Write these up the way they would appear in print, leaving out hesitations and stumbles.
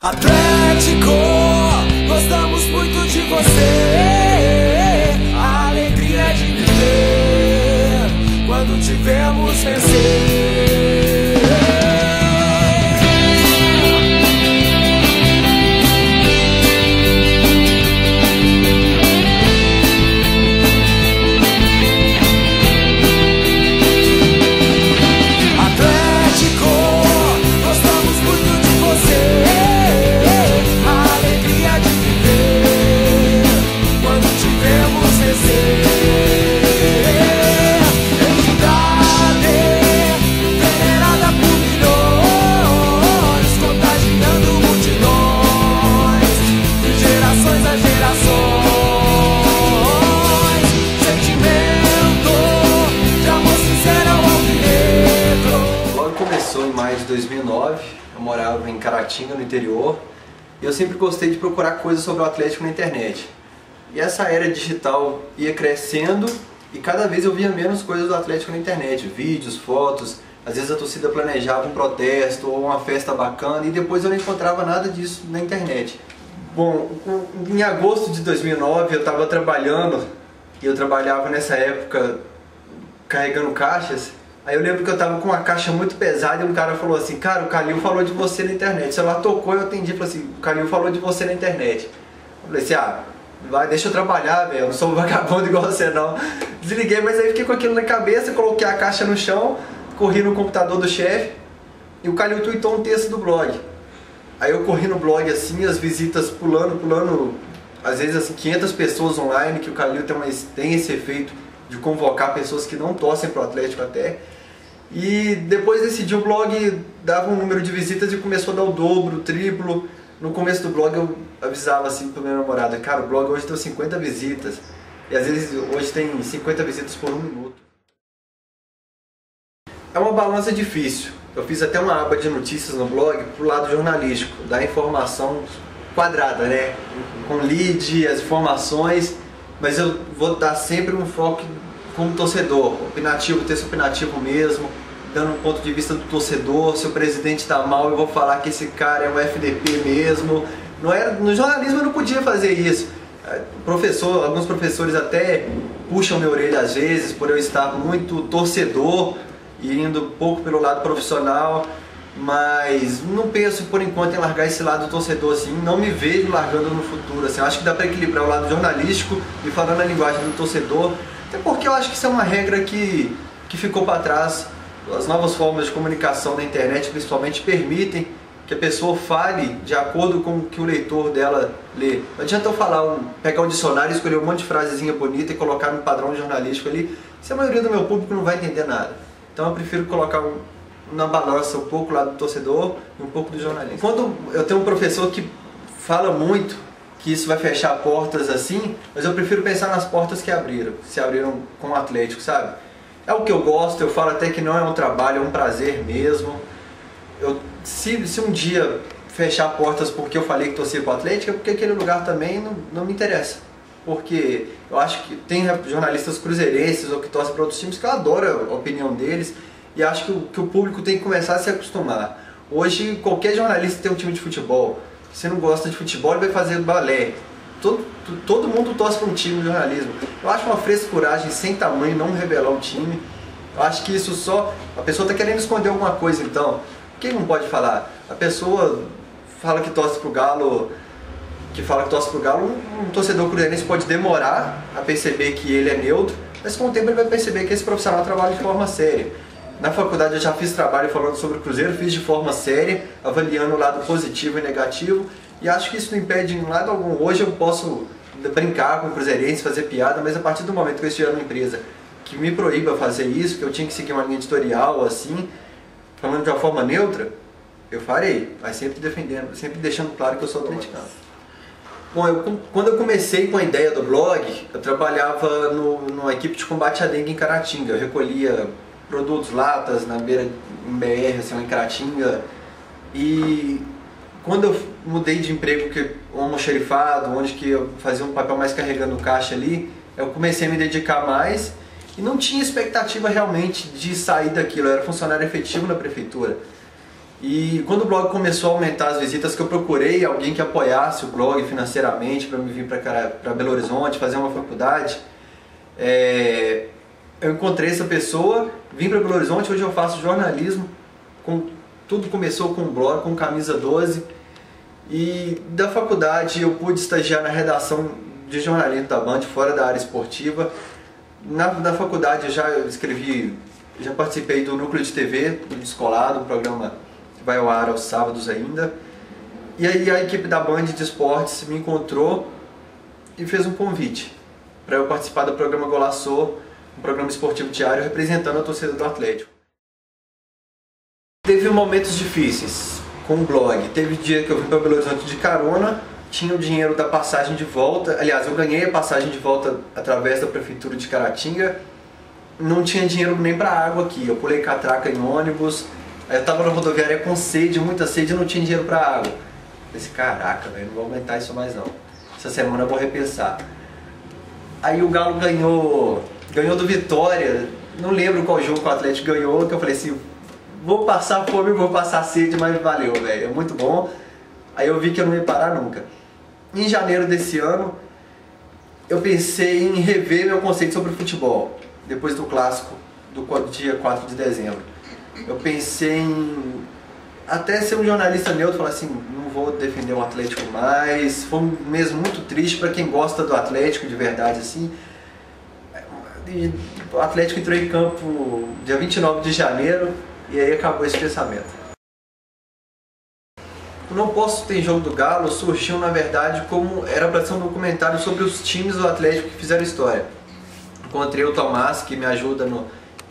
Atlético, gostamos muito de você. A alegria de viver quando te vemos vencer. Em maio de 2009, eu morava em Caratinga, no interior, e eu sempre gostei de procurar coisas sobre o Atlético na internet. E essa era digital ia crescendo e cada vez eu via menos coisas do Atlético na internet, vídeos, fotos, às vezes a torcida planejava um protesto ou uma festa bacana e depois eu não encontrava nada disso na internet. Bom, em agosto de 2009 eu estava trabalhando, e eu trabalhava nessa época carregando caixas. Aí eu lembro que eu tava com uma caixa muito pesada e um cara falou assim: cara, o Calil falou de você na internet. O celular tocou e eu atendi e falei assim: o Calil falou de você na internet. Eu falei assim: ah, vai, deixa eu trabalhar, velho, eu não sou um vagabundo igual você não. Desliguei, mas aí fiquei com aquilo na cabeça, coloquei a caixa no chão, corri no computador do chefe e o Calil tweetou um texto do blog. Aí eu corri no blog assim, as visitas pulando, às vezes assim, 500 pessoas online, que o Calil tem esse efeito de convocar pessoas que não torcem pro Atlético até. E depois desse dia o blog dava um número de visitas e começou a dar o dobro, o triplo. No começo do blog eu avisava assim pra minha namorada: cara, o blog hoje tem 50 visitas. E às vezes hoje tem 50 visitas por 1 minuto. É uma balança difícil. Eu fiz até uma aba de notícias no blog pro lado jornalístico, da informação quadrada, né? Com lead, as informações, mas eu vou dar sempre um foco como torcedor, opinativo, texto opinativo mesmo, dando um ponto de vista do torcedor. Se o presidente está mal, eu vou falar que esse cara é um FDP mesmo. No jornalismo eu não podia fazer isso. Alguns professores até puxam minha orelha às vezes, por eu estar muito torcedor e indo um pouco pelo lado profissional, mas não penso por enquanto em largar esse lado torcedor assim, não me vejo largando no futuro assim. Eu acho que dá para equilibrar o lado jornalístico e falando a linguagem do torcedor. Até porque eu acho que isso é uma regra que ficou para trás. As novas formas de comunicação na internet principalmente permitem que a pessoa fale de acordo com o que o leitor dela lê. Não adianta eu pegar um dicionário, escolher um monte de frasezinha bonita e colocar no padrão jornalístico ali, se a maioria do meu público não vai entender nada. Então eu prefiro colocar na balança um pouco lá do torcedor e um pouco do jornalista. Quando eu tenho um professor que fala muito que isso vai fechar portas assim, mas eu prefiro pensar nas portas que se abriram com o Atlético, sabe? É o que eu gosto, eu falo até que não é um trabalho, é um prazer mesmo. Se um dia fechar portas porque eu falei que torcia pro Atlético, é porque aquele lugar também não me interessa. Porque eu acho que tem jornalistas cruzeirenses ou que torcem para outros times que eu adoro a opinião deles, e acho que o público tem que começar a se acostumar. Hoje qualquer jornalista tem um time de futebol. Se não gosta de futebol, ele vai fazer balé. Todo mundo torce para um time no jornalismo. Eu acho uma frescuragem sem tamanho não revelar o time. Eu acho que isso só... A pessoa está querendo esconder alguma coisa, então. Quem não pode falar? A pessoa fala que torce pro Galo, um torcedor cruzeirense pode demorar a perceber que ele é neutro, mas com o tempo ele vai perceber que esse profissional trabalha de forma séria. Na faculdade eu já fiz trabalho falando sobre o Cruzeiro, fiz de forma séria, avaliando o lado positivo e negativo, e acho que isso não impede em lado algum. Hoje eu posso brincar com o cruzeirense, fazer piada, mas a partir do momento que eu estiver numa empresa que me proíba fazer isso, que eu tinha que seguir uma linha editorial assim, falando de uma forma neutra, eu farei, mas sempre defendendo, sempre deixando claro que eu sou atleticano. Bom, quando eu comecei com a ideia do blog, eu trabalhava numa equipe de combate à dengue em Caratinga. Eu recolhia produtos, latas, na beira em BR, assim, em Caratinga. E quando eu mudei de emprego, um almoxerifado, onde que eu fazia um papel mais carregando caixa ali, eu comecei a me dedicar mais e não tinha expectativa realmente de sair daquilo. Eu era funcionário efetivo na prefeitura. E quando o blog começou a aumentar as visitas, que eu procurei alguém que apoiasse o blog financeiramente para me vir para Belo Horizonte, fazer uma faculdade, eu encontrei essa pessoa, vim para Belo Horizonte, hoje eu faço jornalismo, tudo começou com o blog, com Camisa 12, e da faculdade eu pude estagiar na redação de jornalismo da Band, fora da área esportiva. Na faculdade eu já participei do núcleo de TV, do Descolado, um programa que vai ao ar aos sábados ainda. E aí a equipe da Band de Esportes me encontrou e fez um convite para eu participar do programa Golaçou, um programa esportivo diário representando a torcida do Atlético. Teve momentos difíceis com o blog. Teve dia que eu vim para Belo Horizonte de carona, tinha o dinheiro da passagem de volta. Aliás, eu ganhei a passagem de volta através da prefeitura de Caratinga. Não tinha dinheiro nem para água aqui. Eu pulei catraca em ônibus. Eu estava na rodoviária com sede, muita sede, e não tinha dinheiro para água. Eu pensei, caraca, velho, não vou aumentar isso mais não. Essa semana eu vou repensar. Aí o Galo ganhou do Vitória. Não lembro qual jogo que o Atlético ganhou, que eu falei assim, vou passar fome, vou passar sede, mas valeu, velho, é muito bom. Aí eu vi que eu não ia parar nunca. Em janeiro desse ano, eu pensei em rever meu conceito sobre futebol, depois do clássico do dia 4 de dezembro. Eu pensei em até ser um jornalista neutro, falar assim, não vou defender o Atlético mais. Foi um mês muito triste para quem gosta do Atlético de verdade, assim. E o Atlético entrou em campo dia 29 de janeiro e aí acabou esse pensamento. O Não Posso Ter Jogo do Galo surgiu, na verdade, como era para ser um documentário sobre os times do Atlético que fizeram história. Encontrei o Tomás, que me ajuda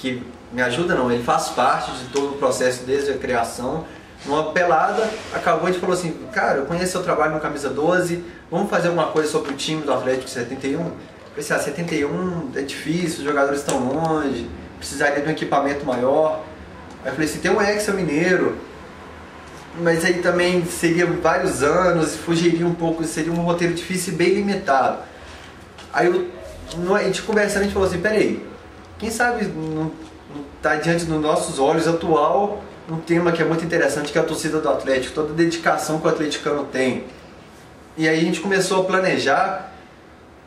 ele faz parte de todo o processo desde a criação. Numa pelada, acabou e falou assim, cara, eu conheço seu trabalho no Camisa 12, vamos fazer alguma coisa sobre o time do Atlético 71? Eu pensei, 71 é difícil, os jogadores estão longe, precisaria de um equipamento maior. Aí eu falei assim, tem um Hexa Mineiro, mas aí também seria vários anos, fugiria um pouco, seria um roteiro difícil e bem limitado. Aí a gente conversando, a gente falou assim, peraí, quem sabe não está diante dos nossos olhos atual um tema que é muito interessante, que é a torcida do Atlético, toda a dedicação que o atleticano tem. E aí a gente começou a planejar,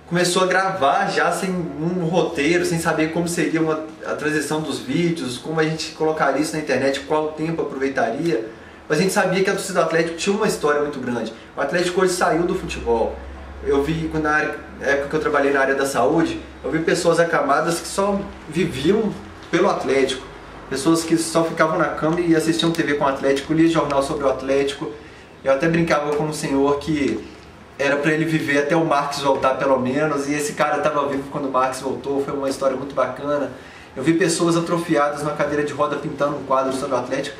começou a gravar já sem um roteiro, sem saber como seria a transição dos vídeos, como a gente colocaria isso na internet, qual tempo aproveitaria. Mas a gente sabia que a torcida do Atlético tinha uma história muito grande. O Atlético hoje saiu do futebol. Eu vi, na época que eu trabalhei na área da saúde, eu vi pessoas acamadas que só viviam pelo Atlético. Pessoas que só ficavam na cama e assistiam TV com o Atlético, liam jornal sobre o Atlético. Eu até brincava com um senhor que era para ele viver até o Marx voltar pelo menos, e esse cara estava vivo quando o Marx voltou, foi uma história muito bacana. Eu vi pessoas atrofiadas na cadeira de roda pintando um quadro sobre o Atlético,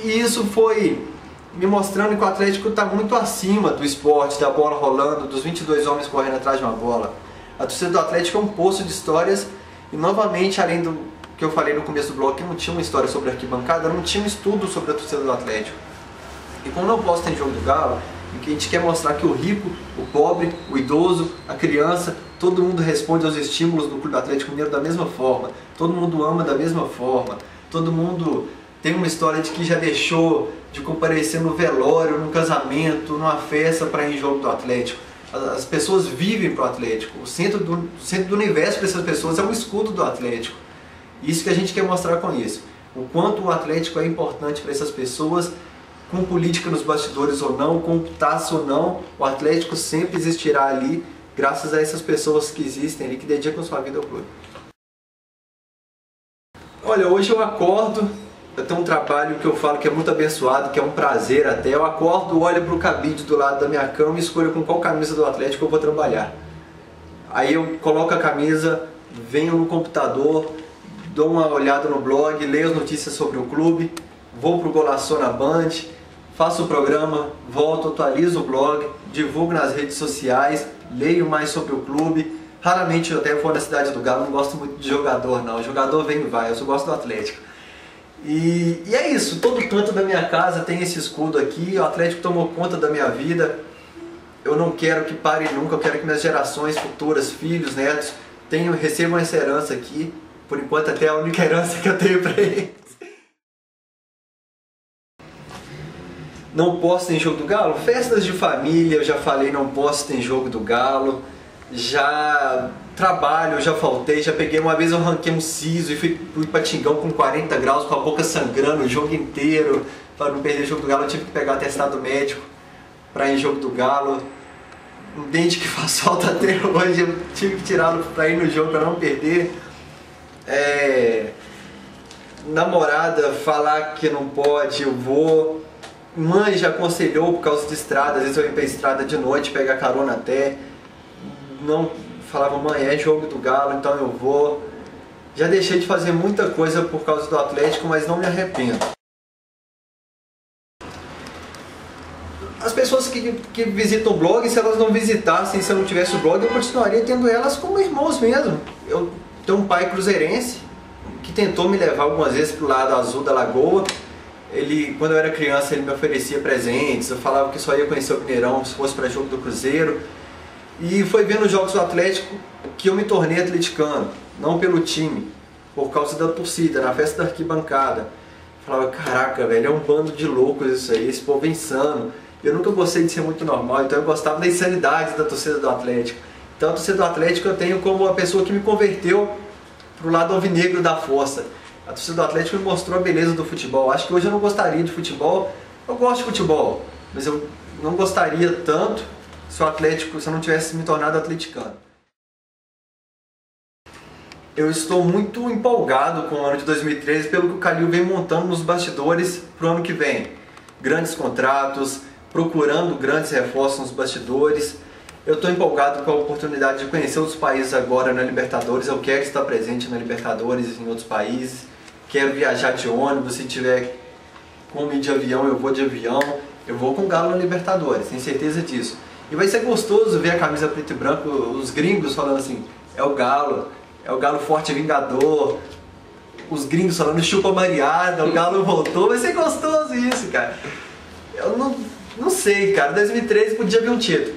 e isso foi me mostrando que o Atlético está muito acima do esporte, da bola rolando, dos 22 homens correndo atrás de uma bola. A torcida do Atlético é um poço de histórias, e novamente, além do que eu falei no começo do blog, que não tinha uma história sobre a arquibancada, não tinha um estudo sobre a torcida do Atlético. E como Não Posso Ter Jogo do Galo, que a gente quer mostrar que o rico, o pobre, o idoso, a criança, todo mundo responde aos estímulos do Clube Atlético Mineiro da mesma forma, todo mundo ama da mesma forma, todo mundo tem uma história de que já deixou de comparecer no velório, no casamento, numa festa para ir em jogo do Atlético. As pessoas vivem para o Atlético, o centro do universo para essas pessoas é um escudo do Atlético. Isso que a gente quer mostrar com isso, o quanto o Atlético é importante para essas pessoas, com política nos bastidores ou não, com taça ou não, o Atlético sempre existirá ali, graças a essas pessoas que existem ali, que dedicam sua vida ao clube. Olha, hoje eu acordo, eu tenho um trabalho que eu falo que é muito abençoado, que é um prazer até, eu acordo, olho para o cabide do lado da minha cama e escolho com qual camisa do Atlético eu vou trabalhar. Aí eu coloco a camisa, venho no computador, dou uma olhada no blog, leio as notícias sobre o clube, vou para o Golaçou na Band, faço o programa, volto, atualizo o blog, divulgo nas redes sociais, leio mais sobre o clube. Raramente eu até vou na Cidade do Galo, não gosto muito de jogador não, o jogador vem e vai, eu só gosto do Atlético. E é isso, todo canto da minha casa tem esse escudo aqui, o Atlético tomou conta da minha vida. Eu não quero que pare nunca, eu quero que minhas gerações futuras, filhos, netos, recebam essa herança aqui. Por enquanto até a única herança que eu tenho para eles. não postem jogo do Galo? Festas de família, eu já falei, não postem jogo do Galo. Já trabalho, eu já faltei, já peguei uma vez, eu ranquei um siso e fui pra Tingão com 40 graus, com a boca sangrando o jogo inteiro. Para não perder o jogo do Galo, eu tive que pegar o atestado médico para ir em jogo do Galo. Um dente que faz falta até hoje, eu tive que tirá-lo para ir no jogo para não perder. Namorada falar que não pode, eu vou. Mãe já aconselhou por causa de estrada, às vezes eu ia pra estrada de noite, pegar carona até. Não falava, mãe, é jogo do Galo, então eu vou. Já deixei de fazer muita coisa por causa do Atlético, mas não me arrependo. As pessoas que visitam o blog, se elas não visitassem, se eu não tivesse o blog, eu continuaria tendo elas como irmãos mesmo. Eu tenho um pai cruzeirense que tentou me levar algumas vezes pro lado azul da lagoa. Quando eu era criança, ele me oferecia presentes, eu falava que só ia conhecer o Mineirão se fosse para jogo do Cruzeiro. E foi vendo os jogos do Atlético que eu me tornei atleticano, não pelo time, por causa da torcida, na festa da arquibancada. Eu falava, caraca, velho, é um bando de loucos isso aí, esse povo é insano. Eu nunca gostei de ser muito normal, então eu gostava da insanidade da torcida do Atlético. Então a torcida do Atlético eu tenho como a pessoa que me converteu pro lado alvinegro da força. A torcida do Atlético me mostrou a beleza do futebol. Acho que hoje eu não gostaria de futebol. Eu gosto de futebol, mas eu não gostaria tanto se eu não tivesse me tornado atleticano. Eu estou muito empolgado com o ano de 2013 pelo que o Calil vem montando nos bastidores para o ano que vem. Grandes contratos, procurando grandes reforços nos bastidores. Eu estou empolgado com a oportunidade de conhecer outros países agora na Libertadores. Eu quero estar presente na Libertadores e em outros países. Quero viajar de ônibus, se tiver como ir de avião, eu vou de avião. Eu vou com o Galo na Libertadores, tenho certeza disso. E vai ser gostoso ver a camisa preto e branco, os gringos falando assim, é o Galo forte e vingador. Os gringos falando chupa Mariada, o Galo voltou. Vai ser gostoso isso, cara. Eu não sei, cara, 2013 podia vir um título.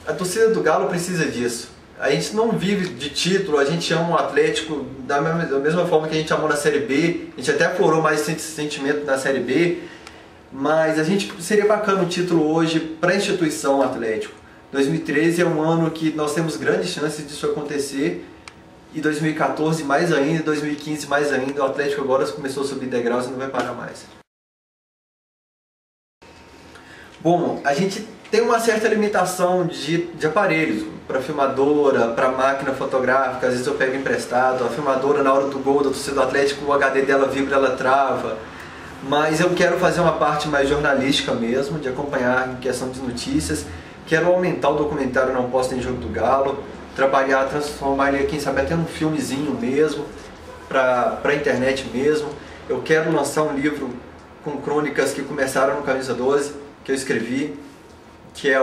A torcida do Galo precisa disso. A gente não vive de título, a gente ama o Atlético da mesma forma que a gente amou na Série B. A gente até aflorou mais esse sentimento na Série B. Mas seria bacana o título hoje para a instituição Atlético. 2013 é um ano que nós temos grandes chances disso acontecer. E 2014 mais ainda, 2015 mais ainda. O Atlético agora começou a subir degraus e não vai parar mais. Bom, a gente tem uma certa limitação de aparelhos, para filmadora, para máquina fotográfica, às vezes eu pego emprestado, a filmadora na hora do gol da torcida do Atlético, o HD dela vibra, ela trava, mas eu quero fazer uma parte mais jornalística mesmo, de acompanhar em questão de notícias, quero aumentar o documentário Não Posta em Jogo do Galo, trabalhar, transformar ele, quem sabe, até num filmezinho mesmo, para a internet mesmo. Eu quero lançar um livro com crônicas que começaram no Camisa 12, que eu escrevi, que é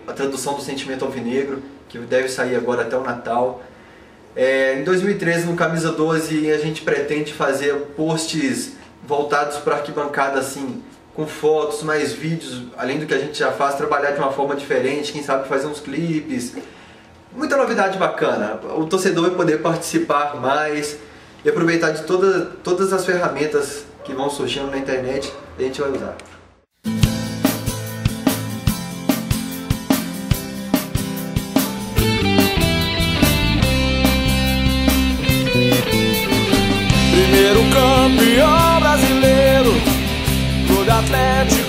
a tradução do Sentimento Alvinegro, que deve sair agora até o Natal. Em 2013, no Camisa 12, a gente pretende fazer posts voltados para a arquibancada, assim, com fotos, mais vídeos, além do que a gente já faz, trabalhar de uma forma diferente, quem sabe fazer uns clipes. Muita novidade bacana, o torcedor vai poder participar mais e aproveitar de todas as ferramentas que vão surgindo na internet, a gente vai usar. Primeiro campeão brasileiro, Clube Atlético